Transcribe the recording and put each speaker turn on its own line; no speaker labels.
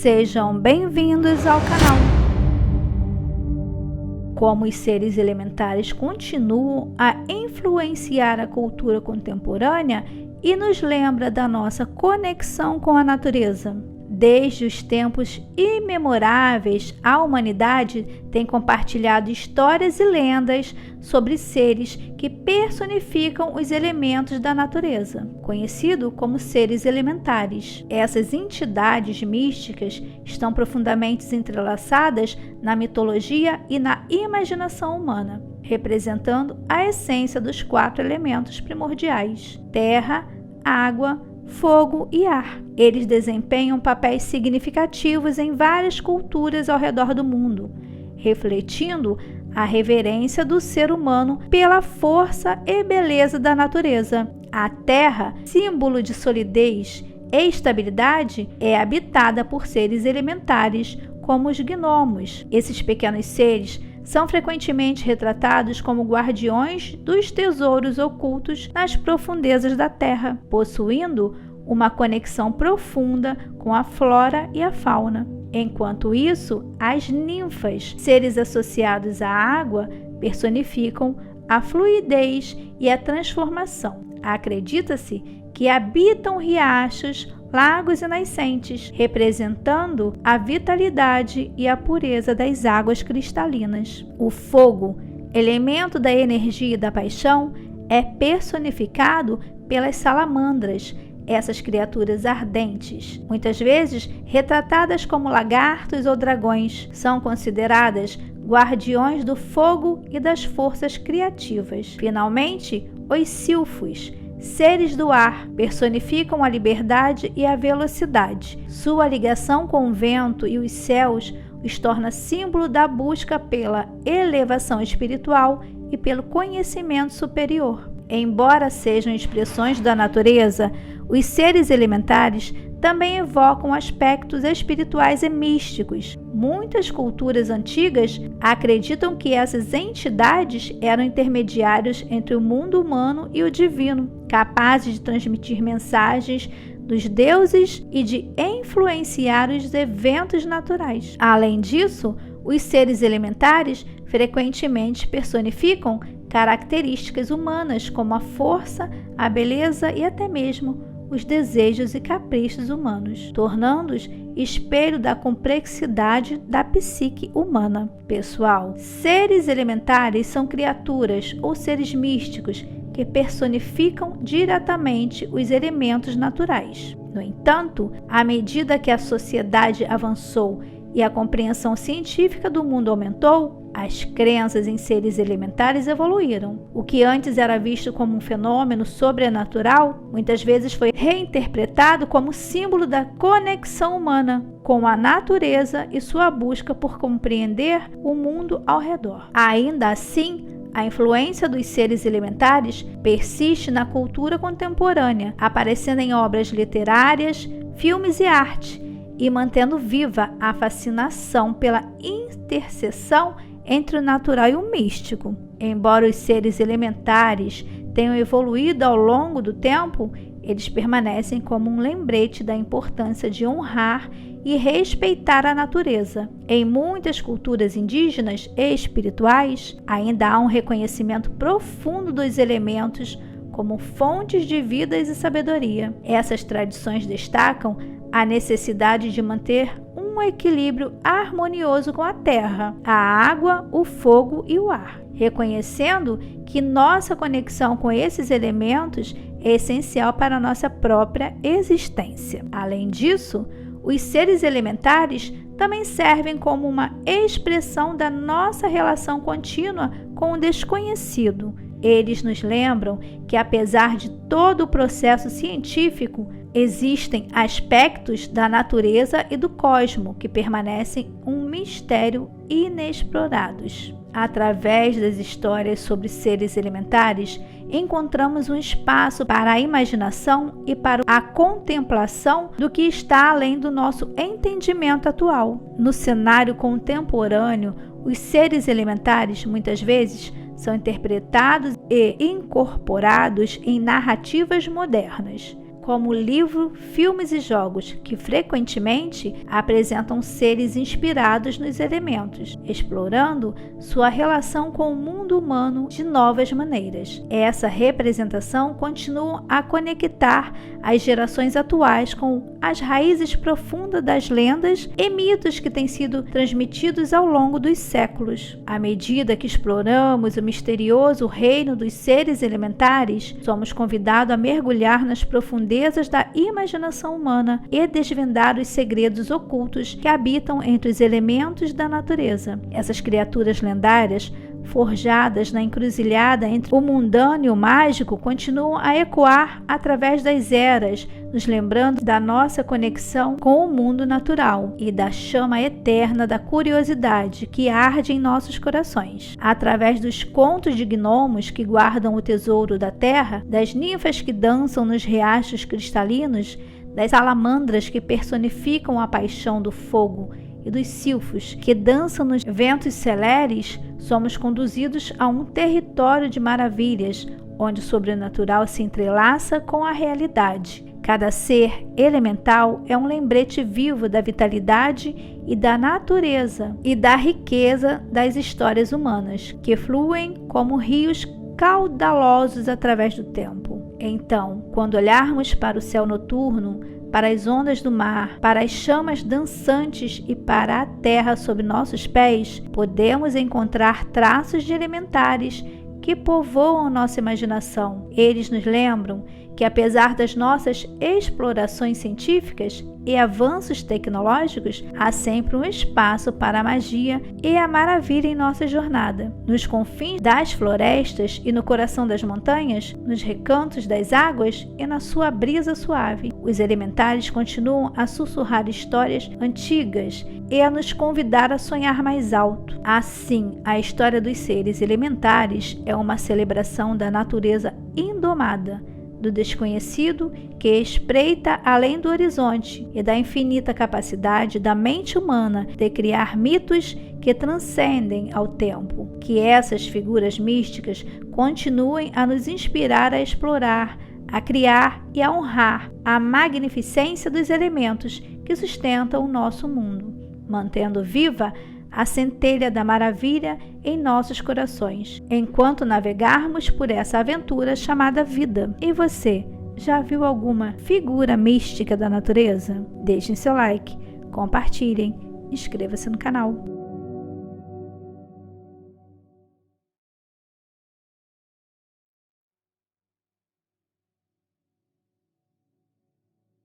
Sejam bem-vindos ao canal. Como os seres elementares continuam a influenciar a cultura contemporânea e nos lembra da nossa conexão com a natureza. Desde os tempos imemoráveis, a humanidade tem compartilhado histórias e lendas sobre seres que personificam os elementos da natureza, conhecido como seres elementares. Essas entidades místicas estão profundamente entrelaçadas na mitologia e na imaginação humana, representando a essência dos 4 elementos primordiais: terra, água, fogo e ar. Eles desempenham papéis significativos em várias culturas ao redor do mundo, refletindo a reverência do ser humano pela força e beleza da natureza. A terra, símbolo de solidez e estabilidade, é habitada por seres elementares, como os gnomos. Esses pequenos seres são frequentemente retratados como guardiões dos tesouros ocultos nas profundezas da terra, possuindo uma conexão profunda com a flora e a fauna. Enquanto isso, as ninfas, seres associados à água, personificam a fluidez e a transformação. Acredita-se que habitam riachos, lagos e nascentes, representando a vitalidade e a pureza das águas cristalinas. O fogo, elemento da energia e da paixão, é personificado pelas salamandras, essas criaturas ardentes, muitas vezes retratadas como lagartos ou dragões, são consideradas guardiões do fogo e das forças criativas. Finalmente, os silfos, seres do ar, personificam a liberdade e a velocidade. Sua ligação com o vento e os céus os torna símbolo da busca pela elevação espiritual e pelo conhecimento superior. Embora sejam expressões da natureza, os seres elementares também evocam aspectos espirituais e místicos. Muitas culturas antigas acreditam que essas entidades eram intermediários entre o mundo humano e o divino, capazes de transmitir mensagens dos deuses e de influenciar os eventos naturais. Além disso, os seres elementares frequentemente personificam características humanas como a força, a beleza e até mesmo os desejos e caprichos humanos, tornando-os espelho da complexidade da psique humana. Pessoal, seres elementares são criaturas ou seres místicos que personificam diretamente os elementos naturais. No entanto, à medida que a sociedade avançou e a compreensão científica do mundo aumentou, as crenças em seres elementares evoluíram. O que antes era visto como um fenômeno sobrenatural, muitas vezes foi reinterpretado como símbolo da conexão humana com a natureza e sua busca por compreender o mundo ao redor. Ainda assim, a influência dos seres elementares persiste na cultura contemporânea, aparecendo em obras literárias, filmes e arte, e mantendo viva a fascinação pela interseção entre o natural e o místico. Embora os seres elementares tenham evoluído ao longo do tempo, eles permanecem como um lembrete da importância de honrar e respeitar a natureza. Em muitas culturas indígenas e espirituais, ainda há um reconhecimento profundo dos elementos como fontes de vida e sabedoria. Essas tradições destacam a necessidade de manter um equilíbrio harmonioso com a terra, a água, o fogo e o ar, reconhecendo que nossa conexão com esses elementos é essencial para a nossa própria existência. Além disso, os seres elementares também servem como uma expressão da nossa relação contínua com o desconhecido. Eles nos lembram que, apesar de todo o processo científico, existem aspectos da natureza e do cosmos que permanecem um mistério inexplorados. Através das histórias sobre seres elementares, encontramos um espaço para a imaginação e para a contemplação do que está além do nosso entendimento atual. No cenário contemporâneo, os seres elementares muitas vezes são interpretados e incorporados em narrativas modernas, como livro, filmes e jogos, que frequentemente apresentam seres inspirados nos elementos, explorando sua relação com o mundo humano de novas maneiras. Essa representação continua a conectar as gerações atuais com as raízes profundas das lendas e mitos que têm sido transmitidos ao longo dos séculos. À medida que exploramos o misterioso reino dos seres elementares, somos convidados a mergulhar nas profundezas da imaginação humana e desvendar os segredos ocultos que habitam entre os elementos da natureza. Essas criaturas lendárias, forjadas na encruzilhada entre o mundano e o mágico, continuam a ecoar através das eras, nos lembrando da nossa conexão com o mundo natural e da chama eterna da curiosidade que arde em nossos corações. Através dos contos de gnomos que guardam o tesouro da terra, das ninfas que dançam nos riachos cristalinos, das salamandras que personificam a paixão do fogo e dos silfos que dançam nos ventos celeres, somos conduzidos a um território de maravilhas, onde o sobrenatural se entrelaça com a realidade. Cada ser elemental é um lembrete vivo da vitalidade e da natureza e da riqueza das histórias humanas, que fluem como rios caudalosos através do tempo. Então, quando olharmos para o céu noturno, para as ondas do mar, para as chamas dançantes e para a terra sob nossos pés, podemos encontrar traços de elementares que povoam nossa imaginação. Eles nos lembram que, apesar das nossas explorações científicas e avanços tecnológicos, há sempre um espaço para a magia e a maravilha em nossa jornada. Nos confins das florestas e no coração das montanhas, nos recantos das águas e na sua brisa suave, os elementares continuam a sussurrar histórias antigas e a nos convidar a sonhar mais alto. Assim, a história dos seres elementares é uma celebração da natureza indomada, do desconhecido que espreita além do horizonte e da infinita capacidade da mente humana de criar mitos que transcendem ao tempo. Que essas figuras místicas continuem a nos inspirar a explorar, a criar e a honrar a magnificência dos elementos que sustentam o nosso mundo, mantendo viva a centelha da maravilha em nossos corações, enquanto navegarmos por essa aventura chamada vida. E você, já viu alguma figura mística da natureza? Deixem seu like, compartilhem, inscreva-se no canal.